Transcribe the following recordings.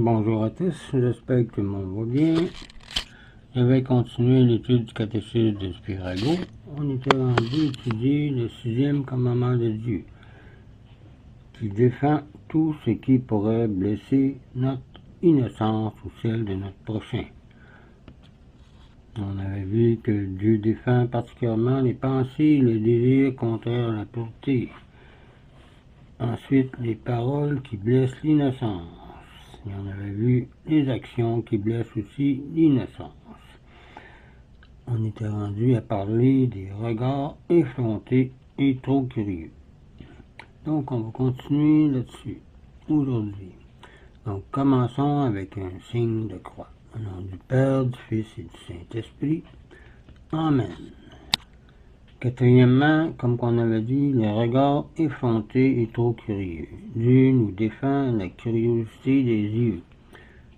Bonjour à tous, j'espère que tout le monde va bien. Je vais continuer l'étude du catéchisme de Spirago. On était rendu à étudier le 6e commandement de Dieu, qui défend tout ce qui pourrait blesser notre innocence ou celle de notre prochain. On avait vu que Dieu défend particulièrement les pensées et les désirs contraires à la pureté. Ensuite, les paroles qui blessent l'innocence. Et on avait vu les actions qui blessent aussi l'innocence. On était rendu à parler des regards effrontés et trop curieux. Donc, on va continuer là-dessus aujourd'hui. Donc, commençons avec un signe de croix. Au nom du Père, du Fils et du Saint-Esprit. Amen. Quatrièmement, comme on avait dit, les regards effrontés et trop curieux. Dieu nous défend la curiosité des yeux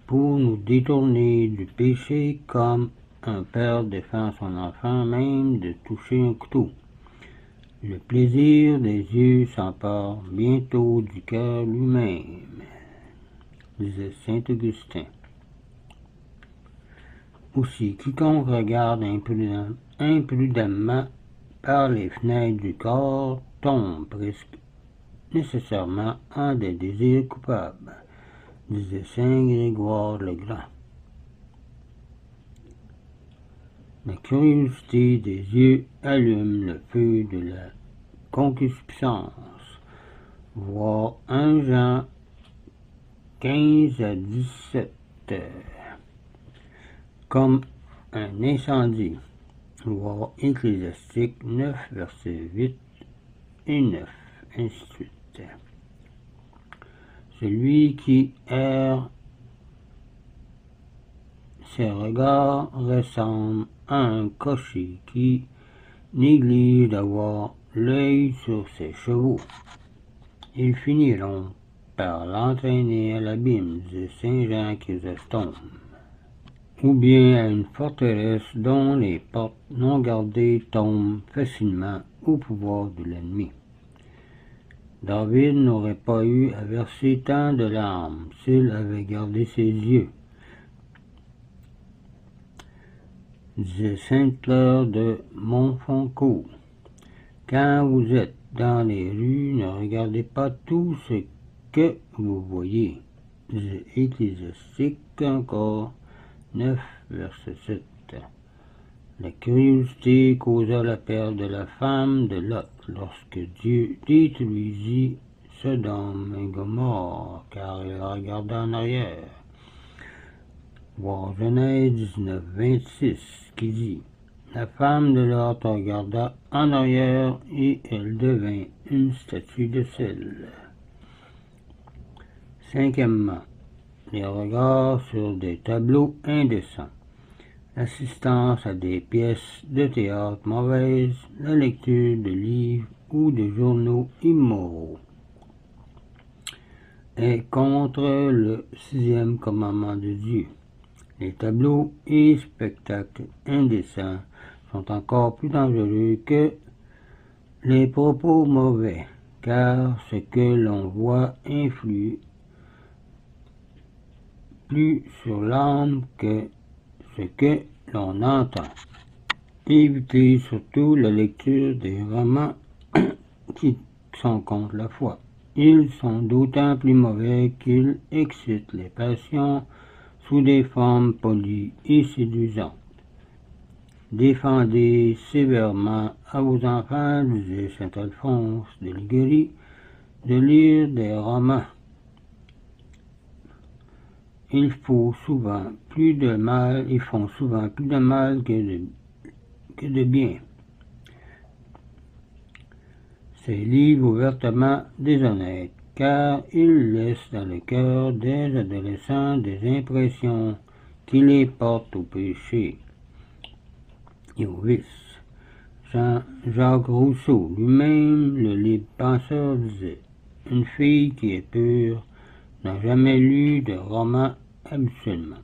pour nous détourner du péché comme un père défend son enfant même de toucher un couteau. Le plaisir des yeux s'empare bientôt du cœur lui-même, disait saint Augustin. Aussi, quiconque regarde imprudemment par les fenêtres du corps tombe presque nécessairement en des désirs coupables, disait saint Grégoire le Grand. La curiosité des yeux allume le feu de la concupiscence. Voir 1 Jean 15 à 17 comme un incendie. Voir Ecclésiastique 9, versets 8 et 9, ainsi de suite. Celui qui erre, ses regards ressemblent à un cocher qui néglige d'avoir l'œil sur ses chevaux. Ils finiront par l'entraîner à l'abîme, disait saint Jean Chrysostome, ou bien à une forteresse dont les portes non gardées tombent facilement au pouvoir de l'ennemi. David n'aurait pas eu à verser tant de larmes s'il avait gardé ses yeux, disait sainte Claire de Montfaucon. Quand vous êtes dans les rues, ne regardez pas tout ce que vous voyez, disait Ecclésiastique encore 9, verset 7. La curiosité causa la perte de la femme de Lot lorsque Dieu détruisit Sodome et Gomorrhe, car il regarda en arrière. Voir Genèse 19, 26, qui dit: la femme de Lot regarda en arrière et elle devint une statue de sel. Cinquièmement, les regards sur des tableaux indécents, l'assistance à des pièces de théâtre mauvaises, la lecture de livres ou de journaux immoraux est contre le 6e commandement de Dieu. Les tableaux et spectacles indécents sont encore plus dangereux que les propos mauvais, car ce que l'on voit influe plus sur l'âme que ce que l'on entend. Évitez surtout la lecture des romans qui sont contre la foi. Ils sont d'autant plus mauvais qu'ils excitent les passions sous des formes polies et séduisantes. Défendez sévèrement à vos enfants, disait saint Alphonse de Liguori, de lire des romans. Ils font souvent plus de mal que de bien. Ces livres ouvertement déshonnêtes, car ils laissent dans le cœur des adolescents des impressions qui les portent au péché et au vice. Jean-Jacques Rousseau lui-même, le libre penseur, disait: une fille qui est pure n'a jamais lu de roman habituellement.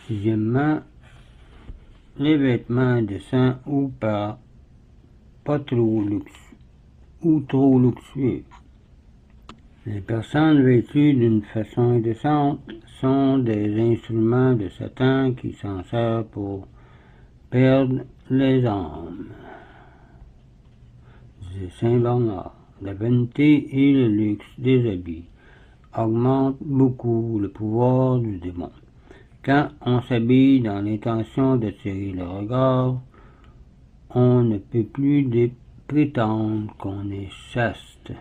Sixièmement, les vêtements indécents ou trop luxueux. Les personnes vêtues d'une façon indécente sont des instruments de Satan qui s'en sert pour perdre les âmes. Disait Saint Bernard, la vanité et le luxe des habits augmentent beaucoup le pouvoir du démon. Quand on s'habille dans l'intention d'attirer le regard, on ne peut plus prétendre qu'on est chaste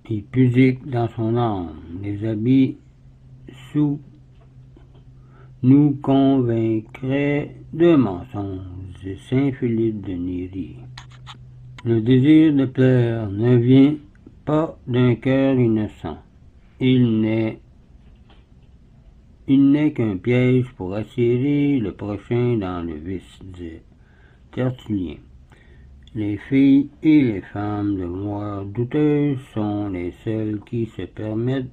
et pudique dans son âme. Les habits sous nous convaincraient de mensonges, disait Saint Philippe de Néri. Le désir de plaire ne vient pas d'un cœur innocent. Il n'est qu'un piège pour attirer le prochain dans le vice, disait Tertullien. Les filles et les femmes de mémoire douteuse sont les seules qui se permettent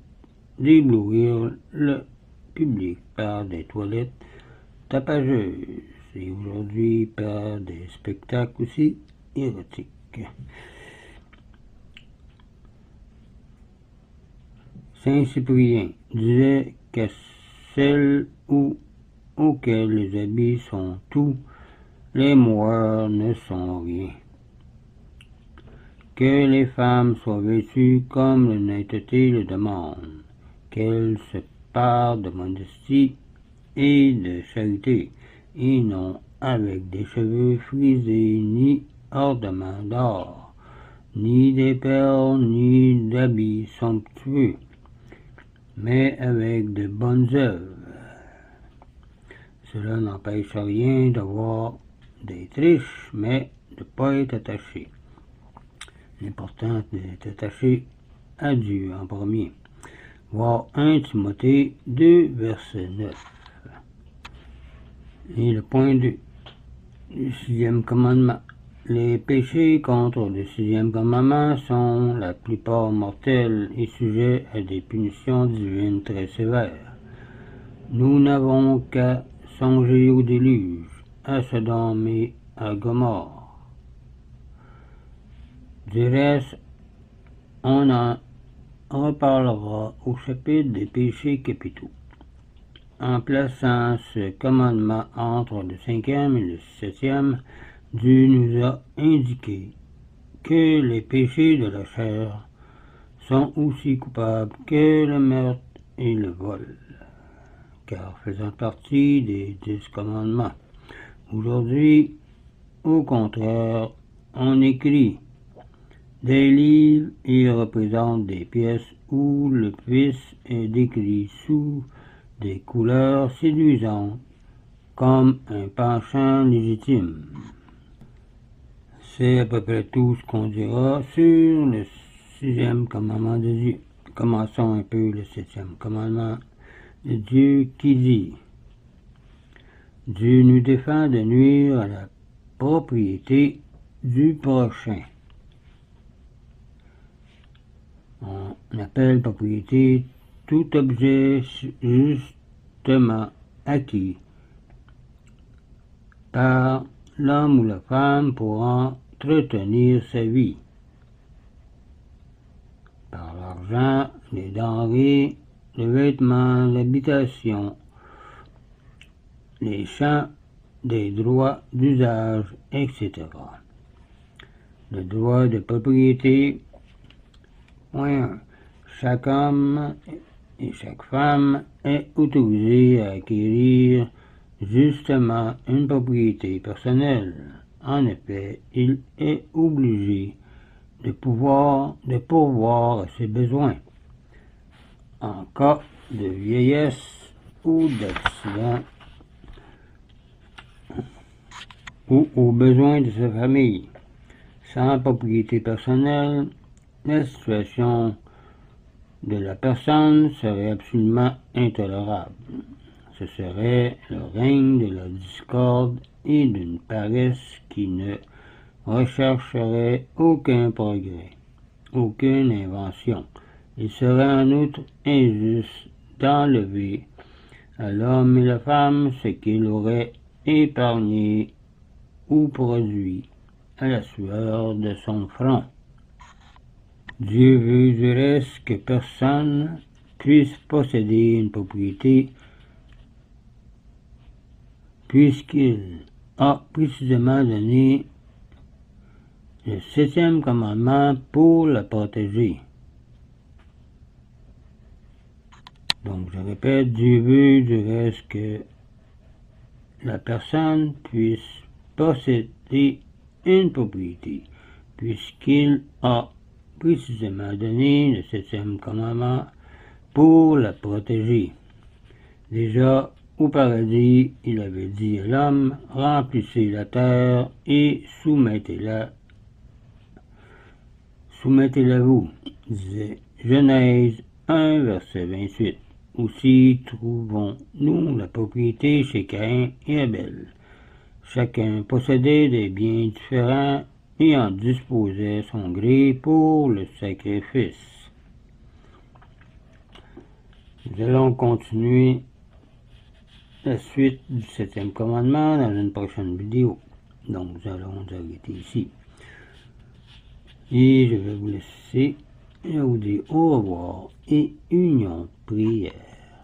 d'éblouir le public par des toilettes tapageuses et aujourd'hui par des spectacles aussi érotiques. Saint Cyprien disait que celles auxquelles les habits sont tout, les moeurs ne sont rien. Que les femmes soient vêtues comme l'honnêteté le demande, qu'elles se parent de modestie et de charité, et non avec des cheveux frisés, ni ornements d'or, ni des perles, ni d'habits somptueux, mais avec de bonnes œuvres. Cela n'empêche rien d'avoir d'être riche, mais de ne pas être attaché. L'important est d'être attaché à Dieu en premier. Voir 1 Timothée 2, verset 9. Et le point 2 du 6e commandement. Les péchés contre le 6e commandement sont la plupart mortels et sujets à des punitions divines très sévères. Nous n'avons qu'à songer au déluge, à Sodome et à Gomorrhe. Du reste, on en reparlera au chapitre des péchés capitaux. En plaçant ce commandement entre le 5e et le 7e, Dieu nous a indiqué que les péchés de la chair sont aussi coupables que le meurtre et le vol, car faisant partie des 10 commandements. Aujourd'hui, au contraire, on écrit des livres et représentent des pièces où le vice est décrit sous des couleurs séduisantes comme un penchant légitime. C'est à peu près tout ce qu'on dira sur le 6e commandement de Dieu. Commençons un peu le 7e commandement de Dieu qui dit: Dieu nous défend de nuire à la propriété du prochain. On appelle propriété tout objet justement acquis par l'homme ou la femme pour entretenir sa vie, par l'argent, les denrées, les vêtements, l'habitation, les champs, des droits d'usage, etc. Le droit de propriété. Point 1. Chaque homme et chaque femme est autorisé à acquérir justement une propriété personnelle. En effet, il est obligé de pourvoir à ses besoins en cas de vieillesse ou d'accident ou aux besoins de sa famille. Sans propriété personnelle, la situation de la personne serait absolument intolérable. Ce serait le règne de la discorde et d'une paresse qui ne rechercherait aucun progrès, aucune invention. Il serait en outre injuste d'enlever à l'homme et la femme ce qu'il aurait épargné ou produit à la sueur de son front. Dieu veut du reste que personne puisse posséder une propriété puisqu'il a précisément donné le 7e commandement pour la protéger. Donc, je répète, Dieu veut du reste que la personne puisse posséder une propriété, puisqu'il a précisément donné le 7e commandement pour la protéger. Déjà, au paradis, il avait dit à l'homme, remplissez la terre et soumettez-la vous, disait Genèse 1, verset 28. Aussi trouvons-nous la propriété chez Caïn et Abel. Chacun possédait des biens différents et en disposait son gré pour le sacrifice. Nous allons continuer la suite du 7e commandement dans une prochaine vidéo. Donc nous allons nous arrêter ici. Et je vais vous laisser. Je vous dis au revoir et union prière.